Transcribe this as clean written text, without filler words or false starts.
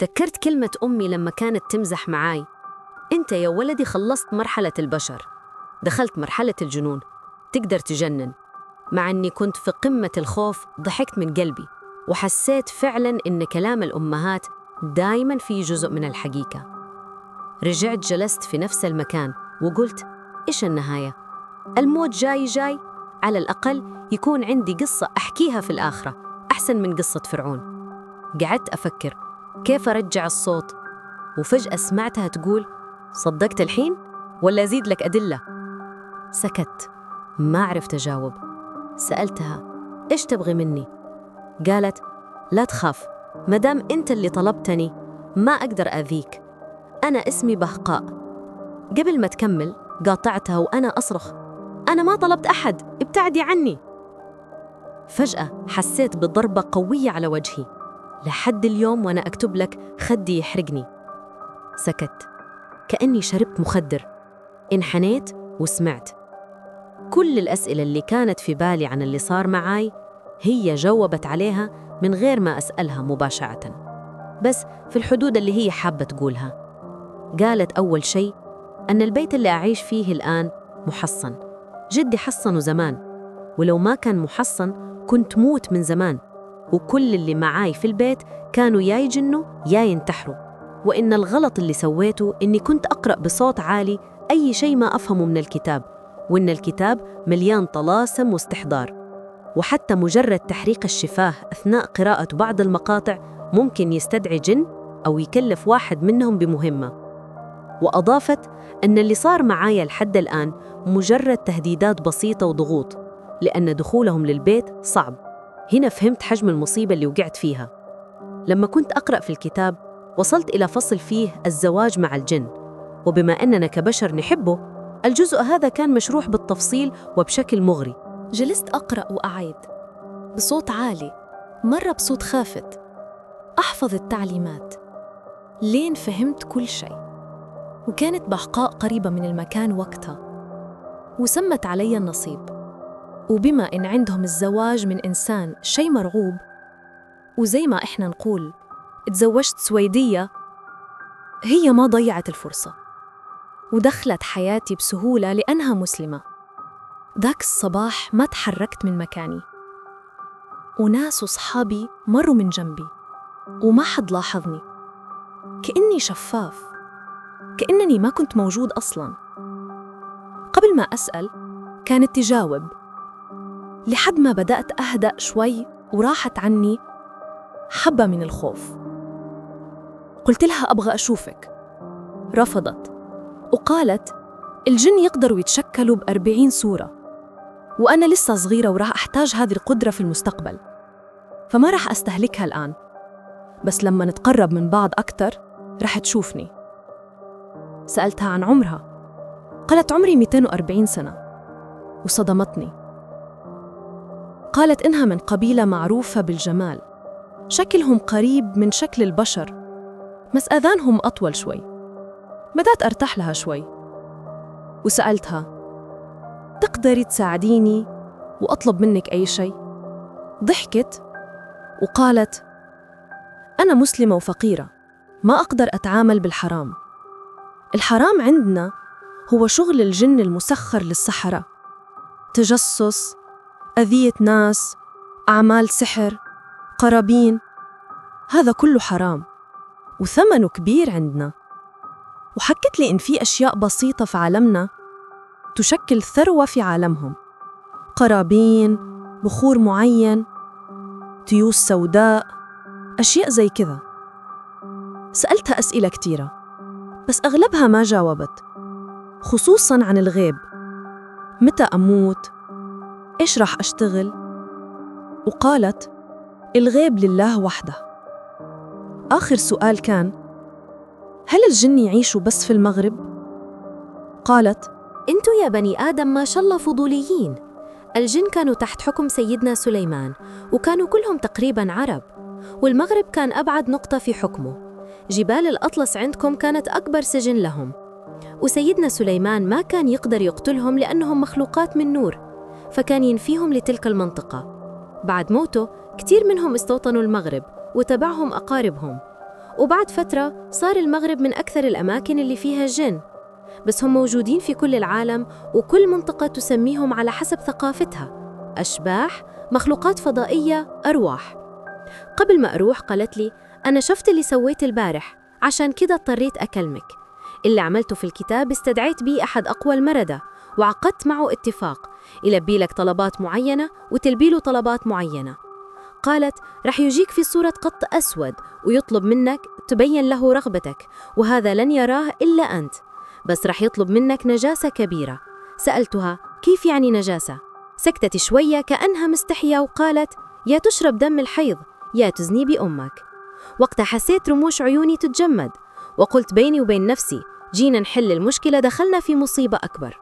ذكرت كلمة أمي لما كانت تمزح معاي: أنت يا ولدي خلصت مرحلة البشر، دخلت مرحلة الجنون، تقدر تجنن. مع أني كنت في قمة الخوف ضحكت من قلبي، وحسيت فعلاً إن كلام الأمهات دايماً فيه جزء من الحقيقة. رجعت جلست في نفس المكان وقلت: إيش النهاية؟ الموت جاي، على الأقل يكون عندي قصة أحكيها في الآخرة أحسن من قصة فرعون. قعدت أفكر كيف أرجع الصوت، وفجأة سمعتها تقول: صدقت الحين ولا أزيد لك أدلة؟ سكت، ما عرفت أجاوب. سألتها: إيش تبغي مني؟ قالت: لا تخاف، مدام أنت اللي طلبتني ما أقدر أذيك، أنا اسمي بهقاء. قبل ما تكمل قاطعتها وأنا أصرخ: أنا ما طلبت أحد، ابتعدي عني. فجأة حسيت بضربة قوية على وجهي، لحد اليوم وأنا أكتب لك خدي يحرقني. سكت كأني شربت مخدر، انحنيت وسمعت. كل الأسئلة اللي كانت في بالي عن اللي صار معاي هي جاوبت عليها من غير ما أسألها مباشرة، بس في الحدود اللي هي حابة تقولها. قالت أول شيء أن البيت اللي أعيش فيه الآن محصن، جدي حصنه زمان، ولو ما كان محصن كنت موت من زمان، وكل اللي معاي في البيت كانوا يا يجنوا يا ينتحروا، وإن الغلط اللي سويته إني كنت أقرأ بصوت عالي أي شيء ما أفهمه من الكتاب، وإن الكتاب مليان طلاسم واستحضار، وحتى مجرد تحريك الشفاه أثناء قراءة بعض المقاطع ممكن يستدعي جن أو يكلف واحد منهم بمهمة. وأضافت أن اللي صار معايا لحد الآن مجرد تهديدات بسيطة وضغوط، لأن دخولهم للبيت صعب. هنا فهمت حجم المصيبة اللي وقعت فيها. لما كنت أقرأ في الكتاب وصلت إلى فصل فيه الزواج مع الجن، وبما أننا كبشر نحبه، الجزء هذا كان مشروح بالتفصيل وبشكل مغري. جلست أقرأ وأعيد بصوت عالي، مرة بصوت خافت، أحفظ التعليمات لين فهمت كل شيء. وكانت بهقاء قريبة من المكان وقتها، وسمت علي النصيب. وبما إن عندهم الزواج من إنسان شيء مرغوب، وزي ما إحنا نقول تزوجت سويدية، هي ما ضيعت الفرصة ودخلت حياتي بسهولة لأنها مسلمة. ذاك الصباح ما تحركت من مكاني، وناس وصحابي مروا من جنبي وما حد لاحظني، كأني شفاف، كأنني ما كنت موجود أصلاً. قبل ما أسأل كانت تجاوب، لحد ما بدأت أهدأ شوي وراحت عني حبة من الخوف. قلت لها أبغى أشوفك، رفضت وقالت: الجن يقدروا يتشكلوا ب40 صورة، وأنا لسه صغيرة وراح أحتاج هذه القدرة في المستقبل، فما راح أستهلكها الآن، بس لما نتقرب من بعض أكتر راح تشوفني. سألتها عن عمرها، قالت: عمري 240 سنة، وصدمتني. قالت إنها من قبيلة معروفة بالجمال، شكلهم قريب من شكل البشر، بس آذانهم أطول شوي. بدأت أرتاح لها شوي وسألتها: تقدري تساعديني وأطلب منك أي شيء؟ ضحكت وقالت: أنا مسلمة وفقيرة، ما أقدر أتعامل بالحرام. الحرام عندنا هو شغل الجن المسخر للسحرة، تجسس، أذية ناس، أعمال سحر، قرابين، هذا كله حرام وثمنه كبير عندنا. وحكت لي إن في أشياء بسيطة في عالمنا تشكل ثروة في عالمهم، قرابين، بخور معين، تيوس سوداء، أشياء زي كذا. سألتها أسئلة كتيرة، بس أغلبها ما جاوبت، خصوصاً عن الغيب، متى أموت، إيش راح أشتغل. وقالت: الغيب لله وحده. آخر سؤال كان: هل الجن يعيشوا بس في المغرب؟ قالت: أنتوا يا بني آدم ما شاء الله فضوليين. الجن كانوا تحت حكم سيدنا سليمان، وكانوا كلهم تقريباً عرب، والمغرب كان أبعد نقطة في حكمه. جبال الأطلس عندكم كانت أكبر سجن لهم، وسيدنا سليمان ما كان يقدر يقتلهم لأنهم مخلوقات من نور، فكان ينفيهم لتلك المنطقة. بعد موته كتير منهم استوطنوا المغرب وتبعهم أقاربهم، وبعد فترة صار المغرب من أكثر الأماكن اللي فيها جن، بس هم موجودين في كل العالم، وكل منطقة تسميهم على حسب ثقافتها: أشباح، مخلوقات فضائية، أرواح. قبل ما أروح قالت لي: أنا شفت اللي سويت البارح، عشان كده اضطريت أكلمك. اللي عملته في الكتاب استدعيت بيه أحد أقوى المردة، وعقدت معه اتفاق يلبي لك طلبات معينة وتلبي له طلبات معينة. قالت: رح يجيك في صورة قط أسود ويطلب منك تبين له رغبتك، وهذا لن يراه إلا أنت، بس رح يطلب منك نجاسة كبيرة. سألتها: كيف يعني نجاسة؟ سكتت شوية كأنها مستحية وقالت: يا تشرب دم الحيض يا تزني بأمك. وقتها حسيت رموش عيوني تتجمد، وقلت بيني وبين نفسي: جينا نحل المشكلة، دخلنا في مصيبة أكبر.